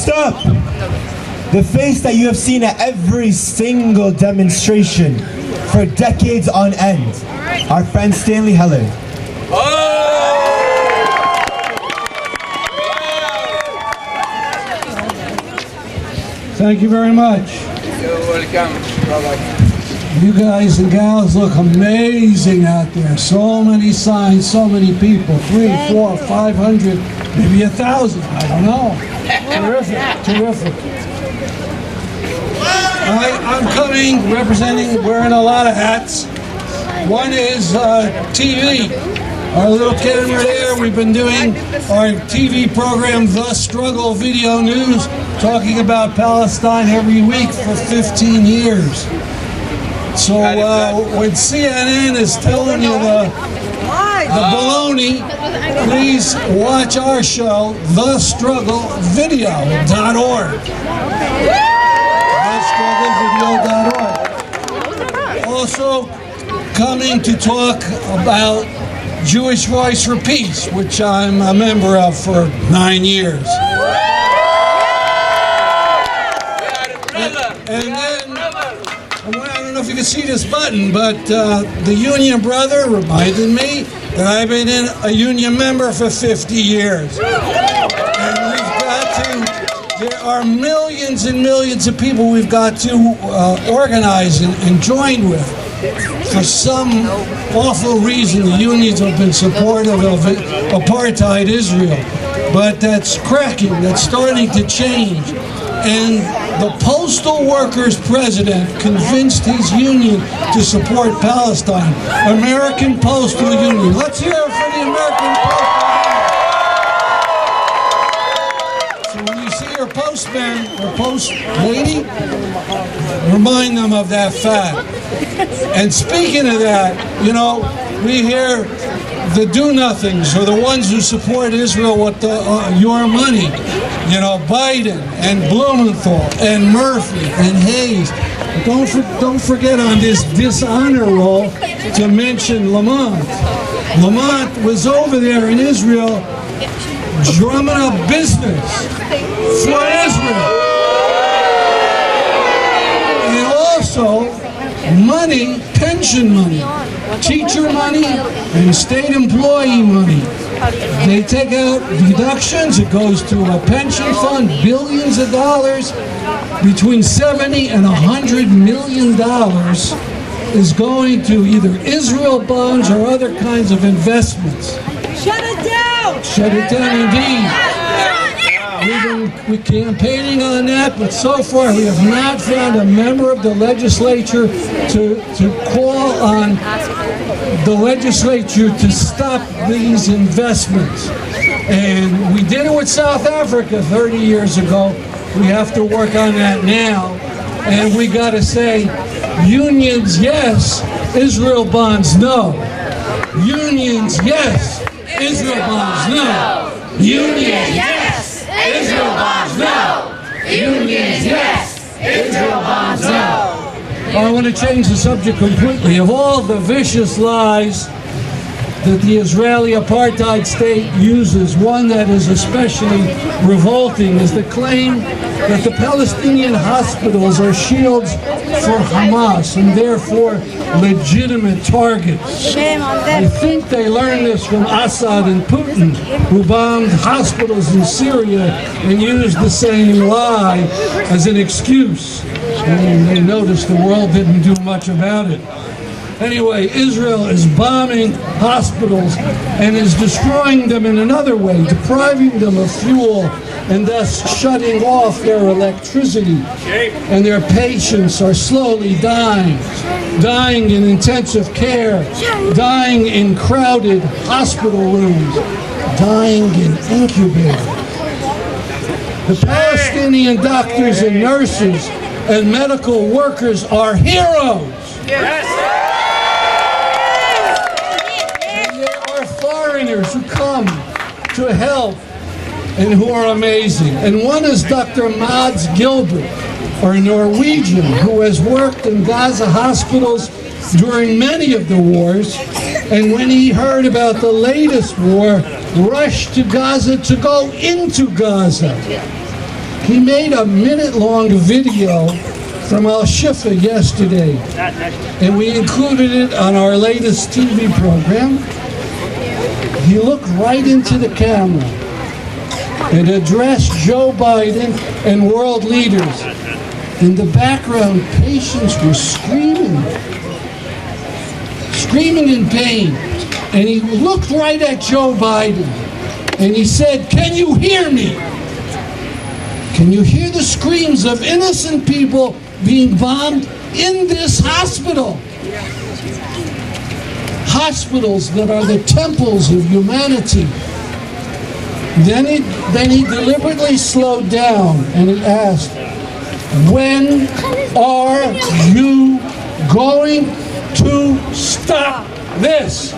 Next up, the face that you have seen at every single demonstration for decades on end, our friend Stanley Heller. Thank you very much. You're welcome. You guys and gals look amazing out there. So many signs, so many people. 300, 400, 500, maybe 1,000. I don't know. Terrific, terrific. I'm coming, representing, wearing a lot of hats. One is TV. Our little camera there, we've been doing our TV program, The Struggle Video News, talking about Palestine every week for 15 years. So when CNN is telling you the baloney, please watch our show, thestrugglevideo.org. Thestrugglevideo.org. Also coming to talk about Jewish Voice for Peace, which I'm a member of for 9 years. And then, I don't know if you can see this button, but the Union Brother reminded me that I've been a union member for 50 years. And we've got to, there are millions and millions of people we've got to organize and join with. For some awful reason, the unions have been supportive of apartheid Israel. But that's cracking, that's starting to change. And the postal workers president convinced his union to support Palestine. American Postal Union. Let's hear it for the American Postal Union. So when you see your postman or post lady, remind them of that fact. And speaking of that, you know, we hear the do-nothings, or the ones who support Israel with your money. You know, Biden and Blumenthal and Murphy and Hayes. Don't forget on this dishonor roll to mention Lamont. Lamont was over there in Israel drumming up business for Israel. And also money, pension money, teacher money, and state employee money. They take out deductions, it goes to a pension fund, billions of dollars, between $70 and $100 million is going to either Israel bonds or other kinds of investments. Shut it down! Shut it down indeed. We're campaigning on that, but so far we have not found a member of the legislature to call on the legislature to stop these investments. And we did it with South Africa 30 years ago. We have to work on that now. And we got to say, unions, yes, Israel bonds, no. Unions, yes, Israel bonds, no. Unions, yes, Israel bonds, no. Unions, yes, Israel bonds, no. I want to change the subject completely. Of all the vicious lies that the Israeli apartheid state uses, one that is especially revolting is the claim that the Palestinian hospitals are shields for Hamas and therefore legitimate targets. I think they learned this from Assad and Putin, who bombed hospitals in Syria and used the same lie as an excuse. And they noticed the world didn't do much about it. Anyway, Israel is bombing hospitals and is destroying them in another way, depriving them of fuel and thus shutting off their electricity. And their patients are slowly dying in intensive care, dying in crowded hospital rooms, dying in incubators. The Palestinian doctors and nurses and medical workers are heroes. Foreigners who come to help and who are amazing. And one is Dr. Mads Gilbert, or a Norwegian who has worked in Gaza hospitals during many of the wars, and when he heard about the latest war, rushed to Gaza to go into Gaza. He made a minute-long video from Al-Shifa yesterday, and we included it on our latest TV program. He looked right into the camera and addressed Joe Biden and world leaders. In the background, patients were screaming in pain. And he looked right at Joe Biden and he said, "Can you hear me? Can you hear the screams of innocent people being bombed in this hospital?" Hospitals that are the temples of humanity. Then he deliberately slowed down and he asked, "When are you going to stop this?"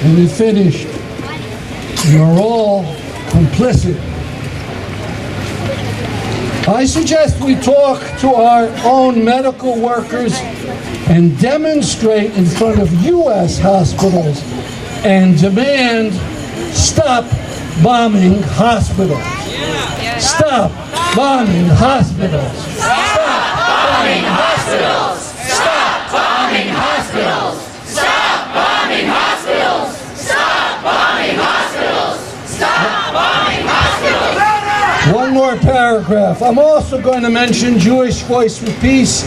And he finished, "You're all complicit." I suggest we talk to our own medical workers and demonstrate in front of U.S. hospitals and demand stop bombing hospitals. Stop bombing hospitals. Stop bombing hospitals. Stop bombing hospitals. Stop bombing hospitals. Stop bombing hospitals. Stop bombing hospitals. One more paragraph. I'm also going to mention Jewish Voice for Peace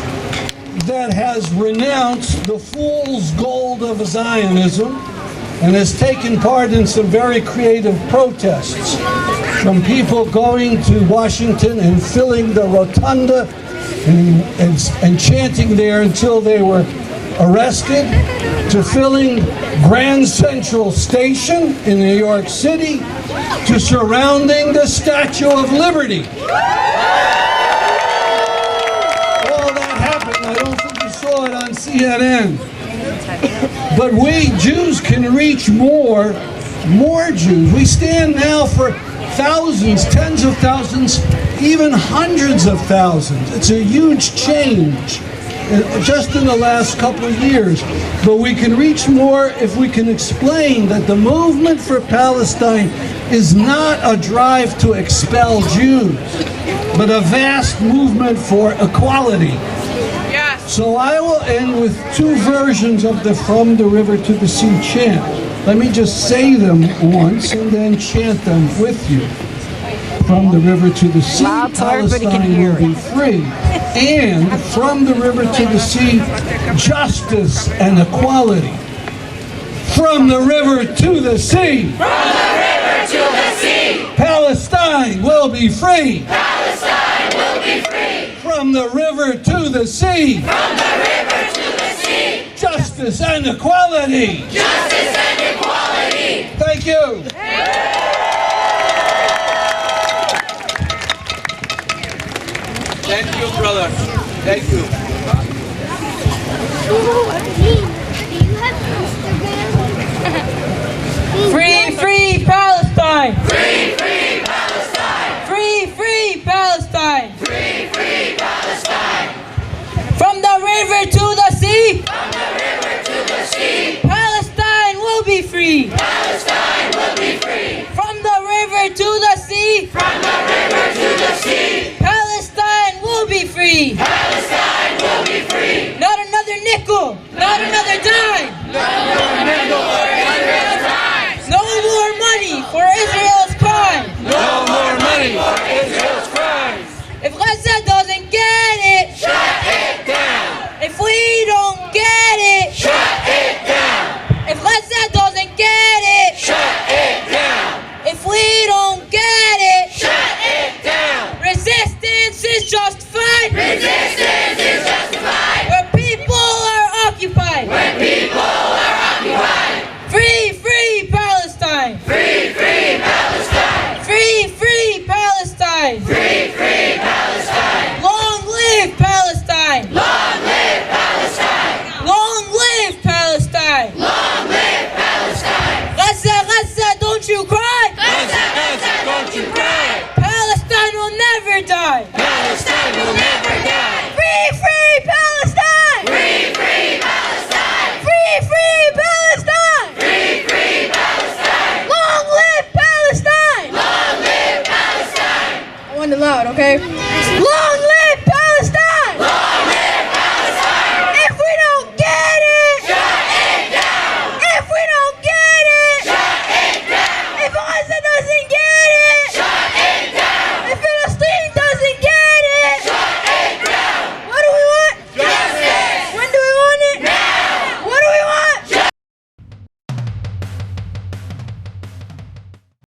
that has renounced the fool's gold of Zionism and has taken part in some very creative protests, from people going to Washington and filling the rotunda and chanting there until they were arrested, to filling Grand Central Station in New York City, to surrounding the Statue of Liberty. All that happened. I don't think you saw it on CNN. But we Jews can reach more Jews. We stand now for thousands, tens of thousands, even hundreds of thousands. It's a huge change just in the last couple of years. But we can reach more if we can explain that the movement for Palestine is not a drive to expel Jews, but a vast movement for equality. So I will end with two versions of the From the River to the Sea chant. Let me just say them once and then chant them with you. From the river to the sea, Palestine will be free. And from the river to the sea, justice and equality. From the river to the sea. From the river to the sea. Palestine will be free. Palestine will be free. From the river to the sea. From the river to the sea. Justice and equality. Justice and equality. Thank you. Thank you, brother. Thank you. Free, free Palestine! Free, free Palestine. Free, free Palestine! Free, free Palestine. From the river to the sea, From the river to the sea. Palestine will be free. Palestine will be free. From the river to the sea, From the river to the sea. Palestine will be free. Palestine will be free. Not another nickel, not another dime. No more money for Israel's crime. No more money for Israel's crimes. If Gaza doesn't get it, Shut it down. if we don't get it, Shut it down. if Gaza doesn't get it, Shut it down. if we don't get it, Shut it down. resistance is justified Resistance is justified. where people are occupied. When people loud, okay? Loud!